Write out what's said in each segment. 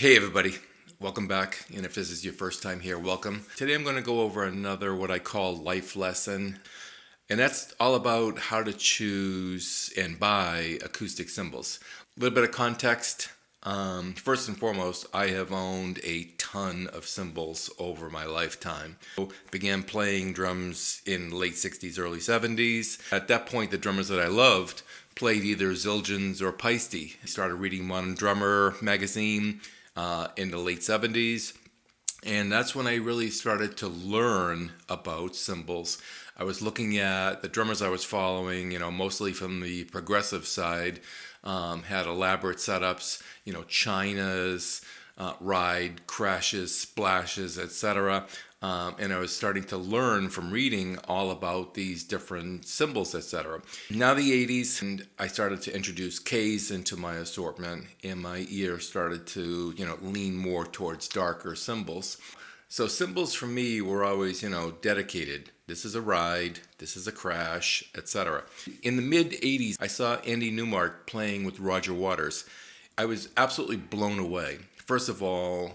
Hey everybody, welcome back. And if this is your first time here, welcome. Today I'm going to go over another what I call life lesson. And that's all about how to choose and buy acoustic cymbals. A little bit of context. First and foremost, I have owned a ton of cymbals over my lifetime. Began playing drums in the late 60s, early 70s. At that point, the drummers that I loved played either Zildjians or Paiste. I started reading Modern Drummer magazine in the late 70s. And that's when I really started to learn about cymbals. I was looking at the drummers I was following, mostly from the progressive side, had elaborate setups, chinas, ride, crashes, splashes, etc. And I was starting to learn from reading all about these different cymbals, etc. Now the 80s, and I started to introduce Ks into my assortment, and my ear started to, lean more towards darker cymbals. So cymbals for me were always, dedicated. This is a ride, this is a crash, etc. In the mid 80s, I saw Andy Newmark playing with Roger Waters. I was absolutely blown away. First of all,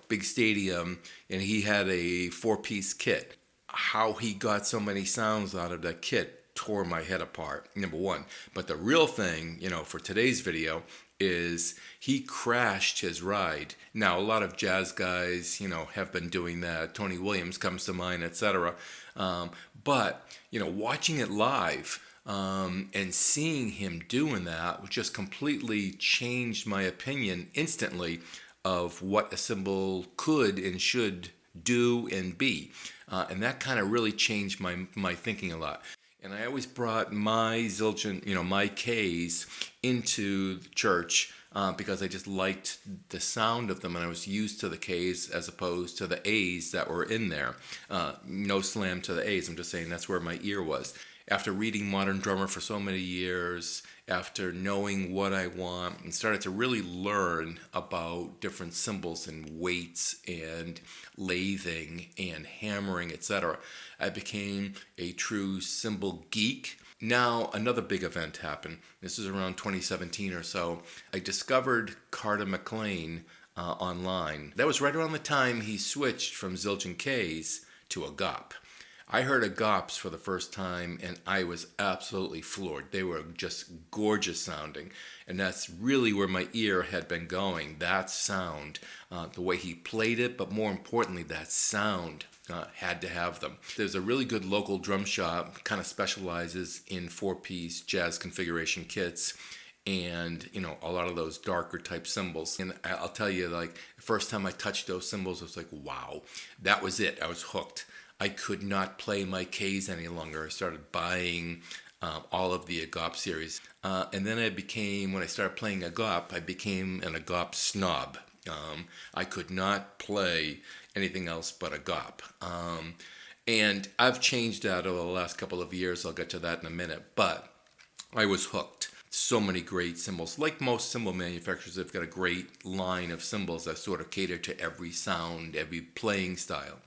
big stadium, and he had a 4-piece kit. How he got so many sounds out of that kit tore my head apart, number one. But the real thing, for today's video, is he crashed his ride. Now, a lot of jazz guys, have been doing that. Tony Williams comes to mind, etc. But, watching it live, and seeing him doing that just completely changed my opinion instantly of what a cymbal could and should do and be. And that kind of really changed my thinking a lot. And I always brought my Zildjian, my Ks into the church because I just liked the sound of them, and I was used to the Ks as opposed to the As that were in there. No slam to the As, I'm just saying that's where my ear was. After reading Modern Drummer for so many years, after knowing what I want, and started to really learn about different cymbals and weights and lathing and hammering, etc., I became a true cymbal geek. Now, another big event happened. This is around 2017 or so. I discovered Carter McLean online. That was right around the time he switched from Zildjian Ks to a GOP. I heard Gops for the first time, and I was absolutely floored. They were just gorgeous sounding, and that's really where my ear had been going. That sound, the way he played it, but more importantly, that sound had to have them. There's a really good local drum shop, kind of specializes in 4-piece jazz configuration kits, and a lot of those darker type cymbals. And I'll tell you, the first time I touched those cymbals, I was like, wow, that was it. I was hooked. I could not play my Ks any longer. I started buying all of the Agop series. And then when I started playing Agop, I became an Agop snob. I could not play anything else but Agop. And I've changed that over the last couple of years. I'll get to that in a minute. But I was hooked. So many great cymbals. Like most cymbal manufacturers, they've got a great line of cymbals that sort of cater to every sound, every playing style.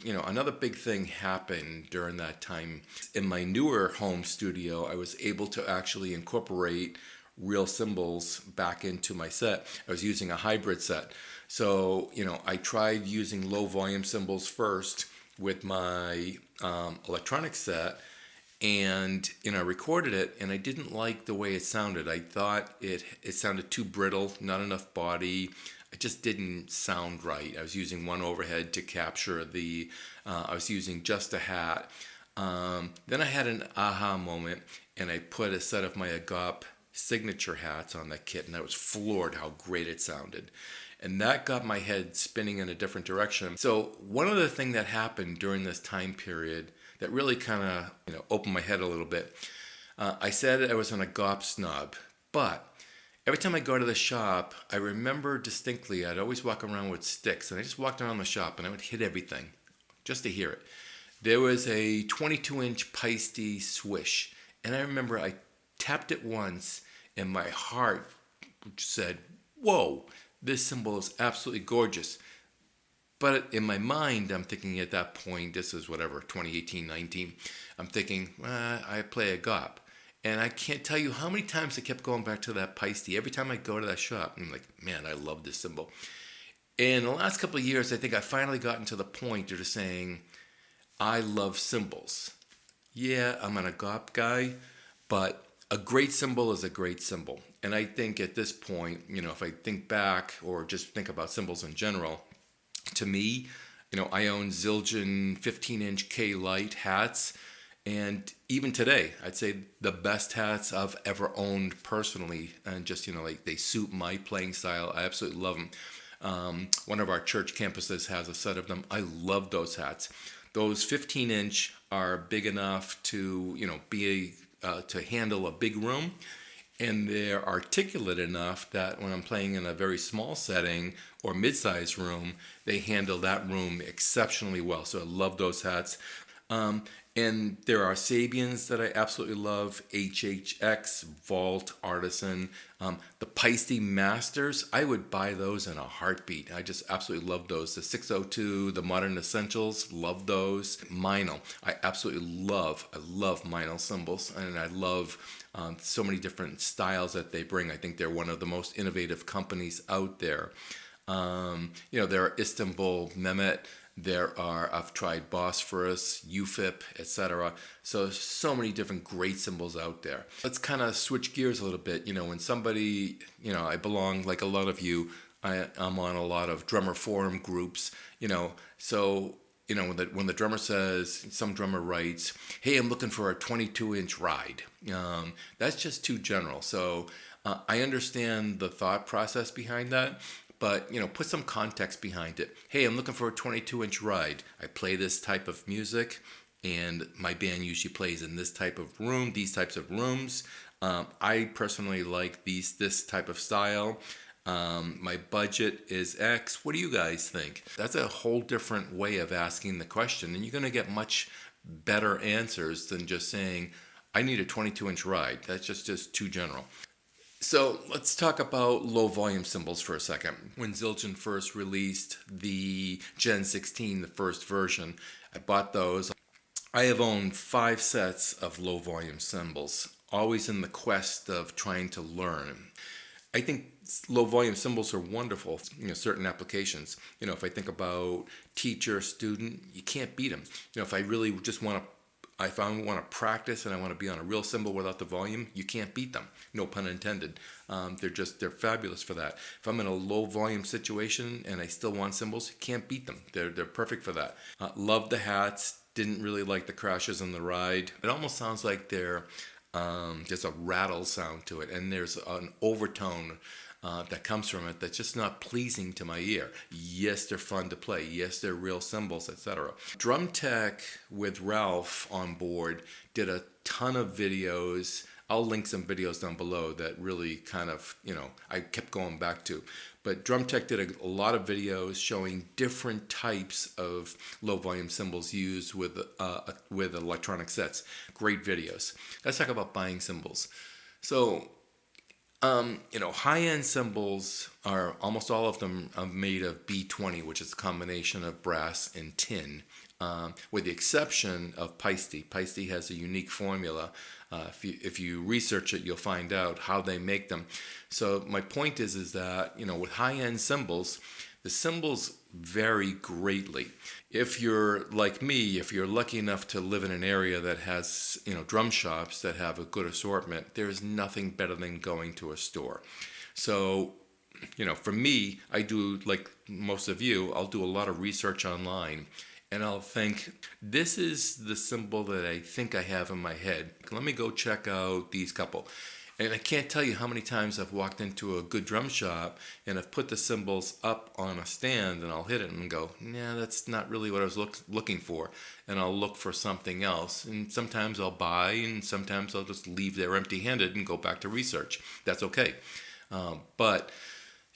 Another big thing happened during that time. In my newer home studio, I was able to actually incorporate real cymbals back into my set. I was using a hybrid set. So, I tried using low volume cymbals first with my electronic set, and I recorded it, and I didn't like the way it sounded. I thought it sounded too brittle, not enough body. It just didn't sound right. I was using one overhead to capture I was using just a hat. Then I had an aha moment, and I put a set of my Agop signature hats on that kit, and I was floored how great it sounded. And that got my head spinning in a different direction. So one other thing that happened during this time period that really kind of opened my head a little bit, I said I was an Agop snob, but every time I go to the shop, I remember distinctly I'd always walk around with sticks, and I just walked around the shop and I would hit everything just to hear it. There was a 22-inch Paiste swish, and I remember I tapped it once, and my heart said, whoa, this cymbal is absolutely gorgeous. But in my mind, I'm thinking at that point, this is 2018, 19, I'm thinking, I play a Gop. And I can't tell you how many times I kept going back to that Paiste. Every time I go to that shop, I'm like, man, I love this cymbal. In the last couple of years, I think I finally gotten to the point of just saying, I love cymbals. Yeah, I'm an agop guy, but a great cymbal is a great cymbal. And I think at this point, if I think back or just think about cymbals in general, to me, I own Zildjian 15-inch K-Lite hats. And even today, I'd say the best hats I've ever owned personally. And just, like they suit my playing style. I absolutely love them. One of our church campuses has a set of them. I love those hats. Those 15-inch are big enough to, to handle a big room, and they're articulate enough that when I'm playing in a very small setting or mid-sized room, they handle that room exceptionally well. So I love those hats. And there are Sabians that I absolutely love, HHX, Vault, Artisan. The Paiste Masters, I would buy those in a heartbeat. I just absolutely love those. The 602, the Modern Essentials, love those. Meinl, I absolutely love. I love Meinl cymbals, and I love so many different styles that they bring. I think they're one of the most innovative companies out there. There are Istanbul, Mehmet. I've tried Bosphorus, UFIP, etc. So many different great cymbals out there. Let's kind of switch gears a little bit. When somebody, I belong, like a lot of you, I'm on a lot of drummer forum groups, so, when the drummer says, some drummer writes, hey, I'm looking for a 22-inch ride. That's just too general. So I understand the thought process behind that. But, put some context behind it. Hey, I'm looking for a 22-inch ride. I play this type of music, and my band usually plays in this type of room, these types of rooms. I personally like this type of style. My budget is X. What do you guys think? That's a whole different way of asking the question, and you're going to get much better answers than just saying, I need a 22-inch ride. That's just too general. So let's talk about low volume cymbals for a second. When Zildjian first released the Gen 16, the first version, I bought those. I have owned 5 sets of low volume cymbals, always in the quest of trying to learn. I think low volume cymbals are wonderful, certain applications. If I think about teacher, student, you can't beat them. If I really just want to if I want to practice and I want to be on a real cymbal without the volume, you can't beat them. No pun intended. They're fabulous for that. If I'm in a low volume situation and I still want cymbals, you can't beat them. They're perfect for that. Love the hats. Didn't really like the crashes on the ride. It almost sounds like there's a rattle sound to it, and there's an overtone that comes from it that's just not pleasing to my ear. Yes, they're fun to play. Yes, they're real cymbals, etc. Drum Tech with Ralph on board did a ton of videos. I'll link some videos down below that really kind of, I kept going back to. But Drum Tech did a lot of videos showing different types of low volume cymbals used with electronic sets. Great videos. Let's talk about buying cymbals. So, high-end cymbals are, almost all of them are made of B20, which is a combination of brass and tin, with the exception of Paiste. Paiste has a unique formula. If you research it, you'll find out how they make them. So my point is that, with high-end cymbals, the cymbals vary greatly. If you're like me, if you're lucky enough to live in an area that has, drum shops that have a good assortment, there's nothing better than going to a store. So, for me, I do, like most of you, I'll do a lot of research online. And I'll think, this is the cymbal that I think I have in my head. Let me go check out these couple. And I can't tell you how many times I've walked into a good drum shop and I've put the cymbals up on a stand and I'll hit it and go, nah, that's not really what I was looking for. And I'll look for something else. And sometimes I'll buy, and sometimes I'll just leave there empty-handed and go back to research. That's okay. But,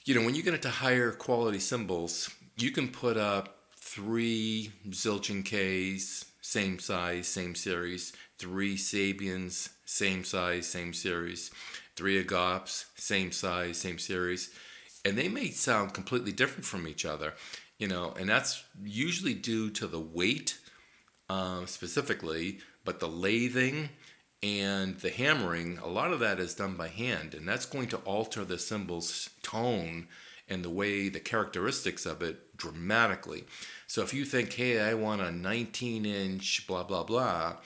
when you get into higher quality cymbals, you can put up 3 Zildjian Ks, same size, same series, 3 Sabians, same size, same series, 3 Agops, same size, same series, and they may sound completely different from each other, and that's usually due to the weight specifically, but the lathing and the hammering, a lot of that is done by hand, and that's going to alter the cymbal's tone and the characteristics of it dramatically. So if you think, hey, I want a 19-inch blah, blah, blah,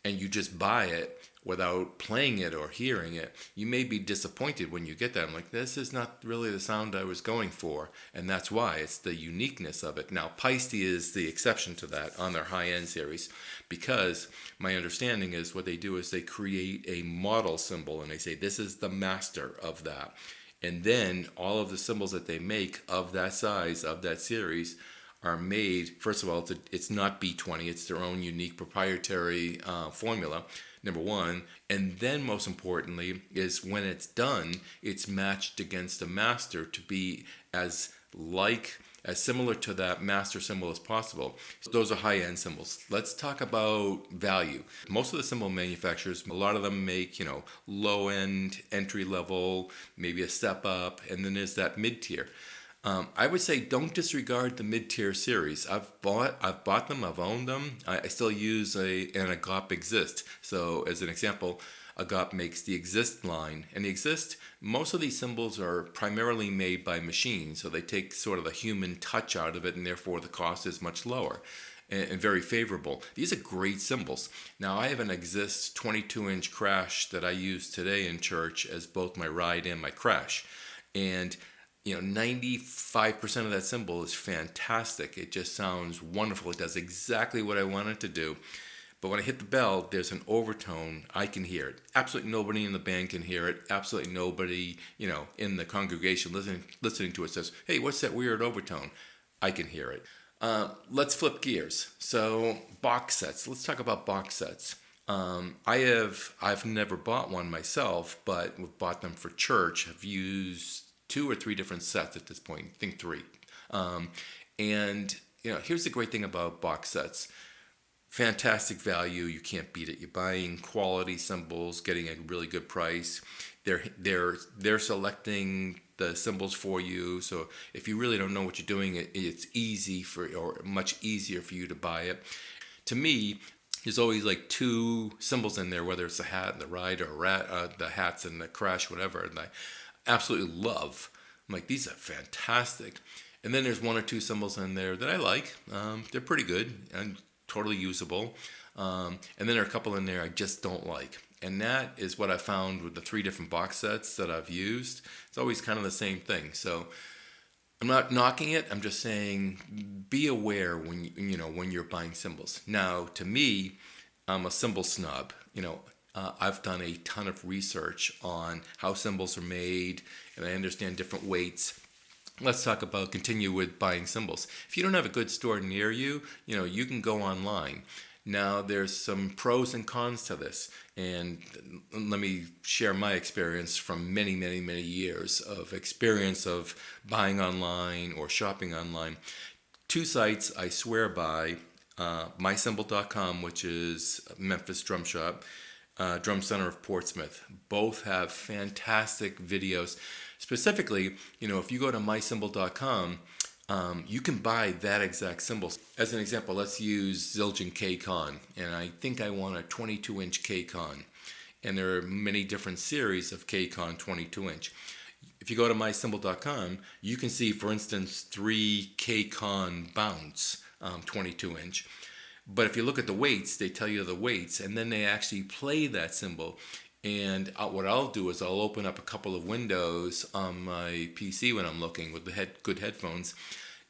and you just buy it without playing it or hearing it, you may be disappointed when you get that. I'm like, this is not really the sound I was going for. And that's why it's the uniqueness of it. Now, Paiste is the exception to that on their high-end series, because my understanding is what they do is they create a model cymbal and they say, this is the master of that. And then all of the cymbals that they make of that size, of that series, are made, first of all, it's not B20, it's their own unique proprietary formula, number one. And then most importantly is when it's done, it's matched against the master to be as similar to that master cymbal as possible. So those are high-end cymbals. Let's talk about value. Most of the cymbal manufacturers, a lot of them make, low-end, entry-level, maybe a step up, and then there's that mid-tier. I would say don't disregard the mid-tier series. I've bought them, I've owned them. I still use an Agop Exist. So as an example, Agop makes the Exist line. And the Exist, most of these cymbals are primarily made by machines. So they take sort of the human touch out of it, and therefore the cost is much lower and very favorable. These are great cymbals. Now I have an Exist 22-inch crash that I use today in church as both my ride and my crash. And 95% of that cymbal is fantastic. It just sounds wonderful. It does exactly what I want it to do. But when I hit the bell, there's an overtone. I can hear it. Absolutely nobody in the band can hear it. Absolutely nobody, in the congregation listening to it says, hey, what's that weird overtone? I can hear it. Let's flip gears. So box sets. Let's talk about box sets. I've never bought one myself, but we've bought them for church. I've used 2 or 3 different sets at this point. I think 3. Here's the great thing about box sets. Fantastic value. You can't beat it. You're buying quality cymbals, getting a really good price. They're selecting the cymbals for you. So if you really don't know what you're doing, it's much easier for you to buy it. To me, there's always like 2 cymbals in there, whether it's the hat and the ride or the hats and the crash, whatever. And I absolutely love. I'm like, these are fantastic. And then there's 1 or 2 cymbals in there that I like. They're pretty good and totally usable. And then there are a couple in there I just don't like. And that is what I found with the 3 different box sets that I've used. It's always kind of the same thing. So I'm not knocking it. I'm just saying be aware when you're buying cymbals. Now, to me, I'm a cymbal snob. I've done a ton of research on how cymbals are made, and I understand different weights. Let's continue with buying cymbals. If you don't have a good store near you, you can go online. Now, there's some pros and cons to this, and let me share my experience from many, many, many years of experience of buying online or shopping online. 2 sites I swear by, mycymbal.com, which is Memphis drum shop, Drum Center of Portsmouth. Both have fantastic videos. Specifically, if you go to mycymbal.com, you can buy that exact cymbal. As an example, let's use Zildjian K-Con, and I think I want a 22-inch K-Con. And there are many different series of K-Con 22-inch. If you go to mycymbal.com, you can see, for instance, 3 K-Con Bounce 22-inch. But if you look at the weights, they tell you the weights, and then they actually play that cymbal. And what I'll do is I'll open up a couple of windows on my PC when I'm looking with the good headphones,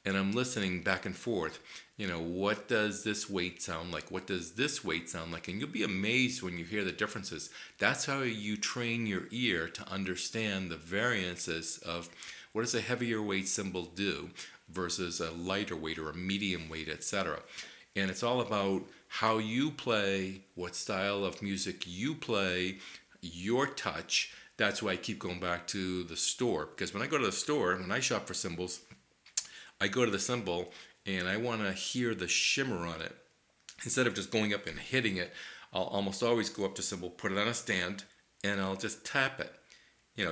and I'm listening back and forth. What does this weight sound like? What does this weight sound like? And you'll be amazed when you hear the differences. That's how you train your ear to understand the variances of what does a heavier weight cymbal do versus a lighter weight or a medium weight, etc. And it's all about how you play, what style of music you play, your touch. That's why I keep going back to the store. Because when I go to the store, when I shop for cymbals, I go to the cymbal and I want to hear the shimmer on it. Instead of just going up and hitting it, I'll almost always go up to the cymbal, put it on a stand, and I'll just tap it,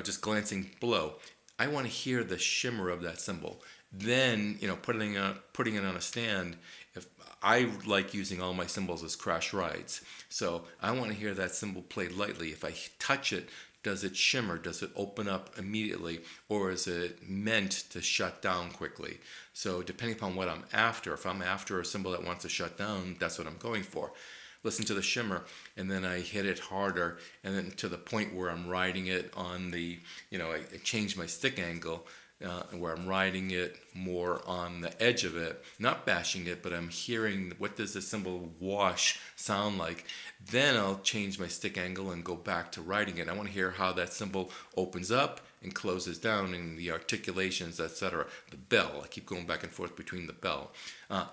just glancing below. I want to hear the shimmer of that cymbal. Then, putting it on a stand. If I like using all my cymbals as crash rides, so I want to hear that cymbal played lightly. If I touch it Does it shimmer? Does it open up immediately? Or is it meant to shut down quickly? So depending upon what I'm after, if I'm after a cymbal that wants to shut down, that's what I'm going for. Listen to the shimmer, and then I hit it harder, and then to the point where I'm riding it on the, I change my stick angle, where I'm riding it more on the edge of it, not bashing it, but I'm hearing what does the cymbal wash sound like. Then I'll change my stick angle and go back to riding it. I want to hear how that cymbal opens up and closes down, and the articulations, etc. The bell, I keep going back and forth between the bell.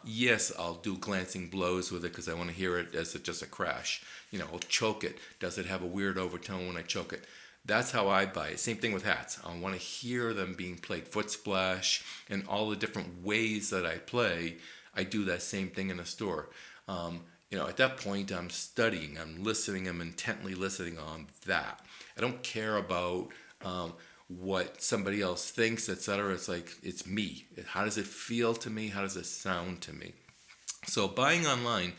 Yes, I'll do glancing blows with it because I want to hear it as just a crash. I'll choke it. Does it have a weird overtone when I choke it? That's how I buy it. Same thing with hats. I want to hear them being played. Foot splash and all the different ways that I play, I do that same thing in a store. At that point, I'm studying, I'm listening, I'm intently listening on that. I don't care about what somebody else thinks, etc. It's like, it's me. How does it feel to me? How does it sound to me? So buying online,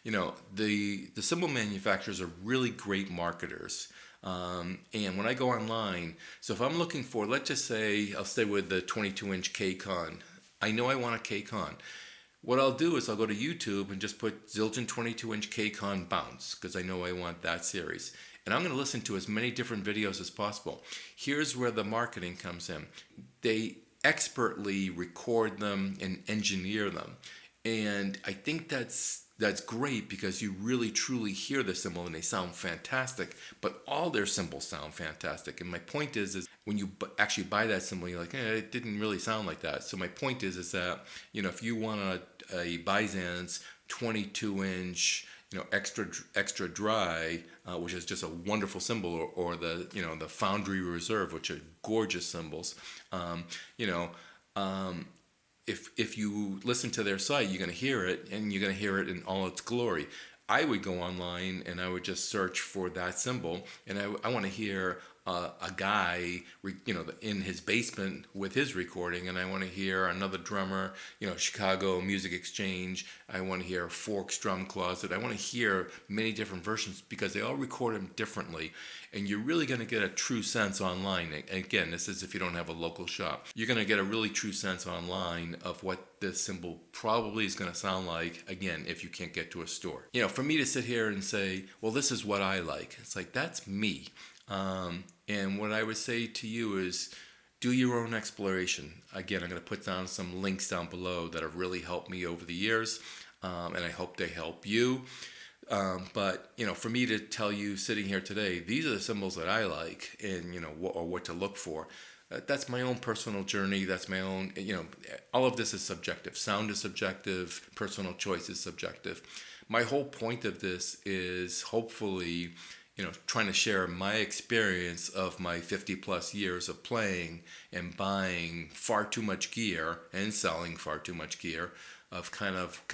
the cymbal manufacturers are really great marketers. And when I go online, so if I'm looking for, let's just say, I'll stay with the 22-inch K-Con. I know I want a K-Con. What I'll do is I'll go to YouTube and just put Zildjian 22-inch K-Con bounce, because I know I want that series. And I'm going to listen to as many different videos as possible. Here's where the marketing comes in. They expertly record them and engineer them. And I think that's great because you really truly hear the cymbal and they sound fantastic, but all their cymbals sound fantastic. And my point is when you actually buy that cymbal, you're like, it didn't really sound like that. So my point is that, if you want a Byzance 22-inch, extra dry, which is just a wonderful cymbal, or the, the Foundry Reserve, which are gorgeous cymbals, if you listen to their site, you're going to hear it, and you're going to hear it in all its glory. I would go online and I would just search for that cymbal, and I want to hear a guy, in his basement with his recording, and I want to hear another drummer, Chicago Music Exchange. I want to hear Forks Drum Closet. I want to hear many different versions because they all record them differently, and you're really going to get a true sense online. And again, this is if you don't have a local shop. You're going to get a really true sense online of what this cymbal probably is going to sound like, again, if you can't get to a store. For me to sit here and say, well, this is what I like, it's like, that's me. And what I would say to you is do your own exploration. Again, I'm going to put down some links down below that have really helped me over the years, and I hope they help you. But for me to tell you sitting here today, these are the cymbals that I like, and or what to look for. That's my own personal journey. That's my own, all of this is subjective. Sound is subjective. Personal choice is subjective. My whole point of this is hopefully trying to share my experience of my 50 plus years of playing and buying far too much gear and selling far too much gear. Of kind of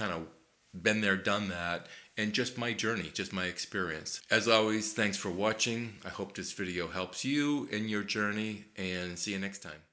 been there, done that, and just my journey, just my experience. As always, thanks for watching. I hope this video helps you in your journey, and see you next time.